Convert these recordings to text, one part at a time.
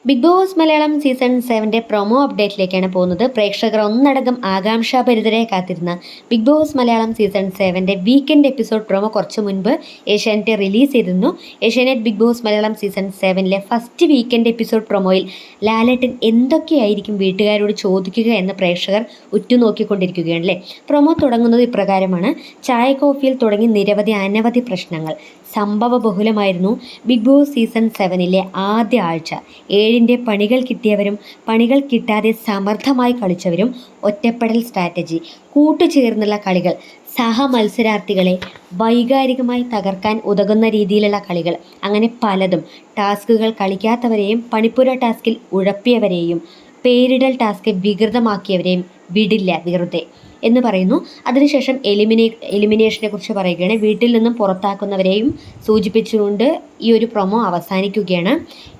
Big Boss Malayalam season 7 promo അപ്ഡേറ്റിലേക്കാണ് പോകുന്നത്. പ്രേക്ഷകർ ഒന്നടങ്കം ആകാംക്ഷാഭരിതരെ കാത്തിരുന്ന Bigg Boss Malayalam season 7 weekend episode promo കുറച്ച് മുൻപ് ഏഷ്യാനെറ്റ് റിലീസ് ചെയ്തിരുന്നു. Asianet Bigg Boss Malayalam season 7 first weekend episode പ്രൊമോയിൽ ലാലേട്ടൻ എന്തൊക്കെയായിരിക്കും വീട്ടുകാരോട് ചോദിക്കുക എന്ന് പ്രേക്ഷകർ ഉറ്റുനോക്കിക്കൊണ്ടിരിക്കുകയാണ് അല്ലേ. പ്രൊമോ തുടങ്ങുന്നത് ഇപ്രകാരമാണ്: ചായ കോഫിയിൽ തുടങ്ങി അനവധി പ്രശ്നങ്ങൾ. സംഭവബഹുലമായിരുന്നു ബിഗ് ബോസ് സീസൺ 7 ആദ്യ ആഴ്ച. 7 പണികൾ കിട്ടിയവരും പണികൾ കിട്ടാതെ സമർത്ഥമായി കളിച്ചവരും, ഒറ്റപ്പെടൽ സ്ട്രാറ്റജി, കൂട്ടുചേർന്നുള്ള കളികൾ, സഹമത്സരാർത്ഥികളെ വൈകാരികമായി തകർക്കാൻ ഉതകുന്ന രീതിയിലുള്ള കളികൾ, അങ്ങനെ പലതും. ടാസ്കുകൾ കളിക്കാത്തവരെയും പണിപ്പുര ടാസ്കിൽ ഉഴപ്പിയവരെയും പേരിടൽ ടാസ്ക് വികൃതമാക്കിയവരെയും വിടില്ല വെറുതെ എന്ന് പറയുന്നു. അതിനുശേഷം എലിമിനേഷനെ കുറിച്ച് പറയുകയാണ്. വീട്ടിൽ നിന്നും പുറത്താക്കുന്നവരെയും സൂചിപ്പിച്ചുകൊണ്ട് ഈ ഒരു പ്രൊമോ അവസാനിക്കുകയാണ്.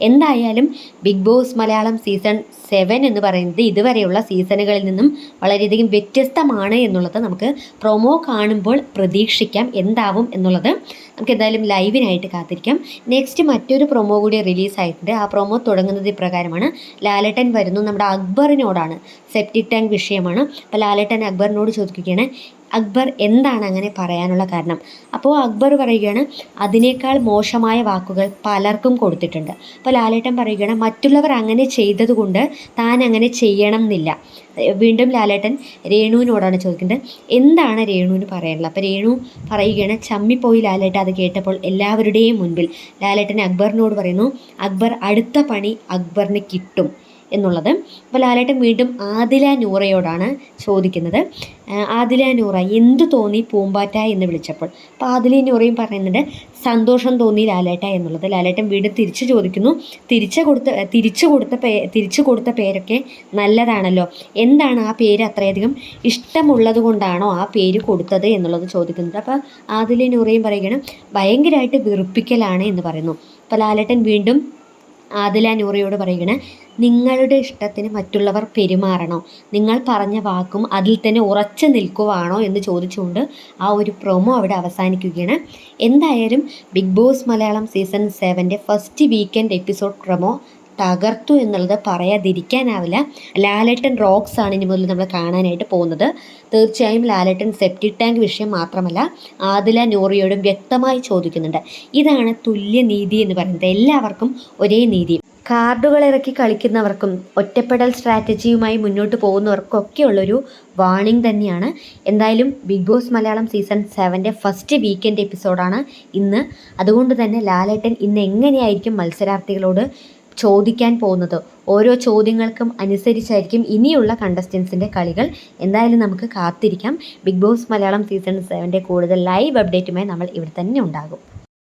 എന്തായാലും ബിഗ് ബോസ് മലയാളം സീസൺ 7 എന്ന് പറയുന്നത് ഇതുവരെയുള്ള സീസണുകളിൽ നിന്നും വളരെയധികം വ്യത്യസ്തമാണ് എന്നുള്ളത് നമുക്ക് പ്രൊമോ കാണുമ്പോൾ പ്രതീക്ഷിക്കാം. എന്താവും എന്നുള്ളത് നമുക്ക് എന്തായാലും ലൈവിനായിട്ട് കാത്തിരിക്കാം. നെക്സ്റ്റ് മറ്റൊരു പ്രൊമോ കൂടി റിലീസായിട്ടുണ്ട്. ആ പ്രൊമോ തുടങ്ങുന്നത് ഇപ്രകാരമാണ്: ലാലേട്ടൻ വരുന്നു നമ്മുടെ അക്ബറിനോടാണ്. സെപ്റ്റിക് ടാങ്ക് വിഷയമാണ്. അപ്പോൾ ലാലേട്ടൻ അക്ബറിനോട് ചോദിക്കുകയാണ്, അക്ബർ എന്താണ് അങ്ങനെ പറയാനുള്ള കാരണം? അപ്പോൾ അക്ബർ പറയുകയാണ്, അതിനേക്കാൾ മോശമായ വാക്കുകൾ പലർക്കും കൊടുത്തിട്ടുണ്ട്. അപ്പോൾ ലാലേട്ടൻ പറയുകയാണ്, മറ്റുള്ളവർ അങ്ങനെ ചെയ്തതുകൊണ്ട് താൻ അങ്ങനെ ചെയ്യണം എന്നില്ല. വീണ്ടും ലാലേട്ടൻ രേണുവിനോടാണ് ചോദിക്കുന്നത്, എന്താണ് രേണുവിന് പറയാനുള്ളത്? അപ്പോൾ രേണു പറയുകയാണ്, ചമ്മിപ്പോയി ലാലേട്ടൻ. അത് കേട്ടപ്പോൾ എല്ലാവരുടെയും മുൻപിൽ ലാലേട്ടൻ അക്ബറിനോട് പറയുന്നു, അക്ബർ അടുത്ത പണി അക്ബറിന് കിട്ടും എന്നുള്ളത്. അപ്പോൾ ലാലേട്ടൻ വീണ്ടും ആദില നൂറയോടാണ് ചോദിക്കുന്നത്, ആദില നൂറ എന്തു തോന്നി പൂമ്പാറ്റ എന്ന് വിളിച്ചപ്പോൾ? അപ്പോൾ ആദില നൂറയും പറയുന്നുണ്ട്, സന്തോഷം തോന്നി ലാലേട്ട എന്നുള്ളത്. ലാലേട്ടൻ വീണ്ടും തിരിച്ചു ചോദിക്കുന്നു, തിരിച്ചു കൊടുത്ത പേരൊക്കെ നല്ലതാണല്ലോ, എന്താണ് ആ പേര് അത്രയധികം ഇഷ്ടമുള്ളത് കൊണ്ടാണോ ആ പേര് കൊടുത്തത് എന്നുള്ളത് ചോദിക്കുന്നുണ്ട്. അപ്പോൾ ആദില നൂറയും പറയുകയാണ്, ഭയങ്കരമായിട്ട് വെറുപ്പിക്കലാണ് എന്ന് പറയുന്നു. അപ്പോൾ ലാലേട്ടൻ വീണ്ടും ആദില നൂറയോട് പറയുകയാണ്, നിങ്ങളുടെ ഇഷ്ടത്തിന് മറ്റുള്ളവർ പെരുമാറണോ? നിങ്ങൾ പറഞ്ഞ വാക്കും അതിൽ തന്നെ ഉറച്ചു നിൽക്കുവാണോ എന്ന് ചോദിച്ചുകൊണ്ട് ആ ഒരു പ്രൊമോ അവിടെ അവസാനിക്കുകയാണ്. എന്തായാലും Bigg Boss Malayalam season 7 first weekend episode promo തകർത്തു എന്നുള്ളത് പറയാതിരിക്കാനാവില്ല. ലാലേട്ടൻ റോക്സ് ആണ് ഇനി മുതൽ നമ്മൾ കാണാനായിട്ട് പോകുന്നത്. തീർച്ചയായും ലാലേട്ടൻ സെപ്റ്റിക് ടാങ്ക് വിഷയം മാത്രമല്ല ആദില നൂറിയോടും വ്യക്തമായി ചോദിക്കുന്നുണ്ട്. ഇതാണ് തുല്യനീതി എന്ന് പറയുന്നത്. എല്ലാവർക്കും ഒരേ നീതി. കാർഡുകൾ ഇറക്കി കളിക്കുന്നവർക്കും ഒറ്റപ്പെടൽ സ്ട്രാറ്റജിയുമായി മുന്നോട്ട് പോകുന്നവർക്കൊക്കെയുള്ളൊരു വാർണിംഗ് തന്നെയാണ്. എന്തായാലും Bigg Boss Malayalam season 7 first weekend എപ്പിസോഡാണ് ഇന്ന്. അതുകൊണ്ട് തന്നെ ലാലേട്ടൻ ഇന്ന് എങ്ങനെയായിരിക്കും മത്സരാർത്ഥികളോട് ചോദിക്കാൻ പോകുന്നത്? ഓരോ ചോദ്യങ്ങൾക്കും അനുസരിച്ചായിരിക്കും ഇനിയുള്ള കണ്ടസ്റ്റൻസിൻ്റെ കളികൾ. എന്തായാലും നമുക്ക് കാത്തിരിക്കാം. ബിഗ് ബോസ് മലയാളം സീസൺ 7 കൂടുതൽ ലൈവ് അപ്ഡേറ്റുമായി നമ്മൾ ഇവിടെ തന്നെ ഉണ്ടാകും.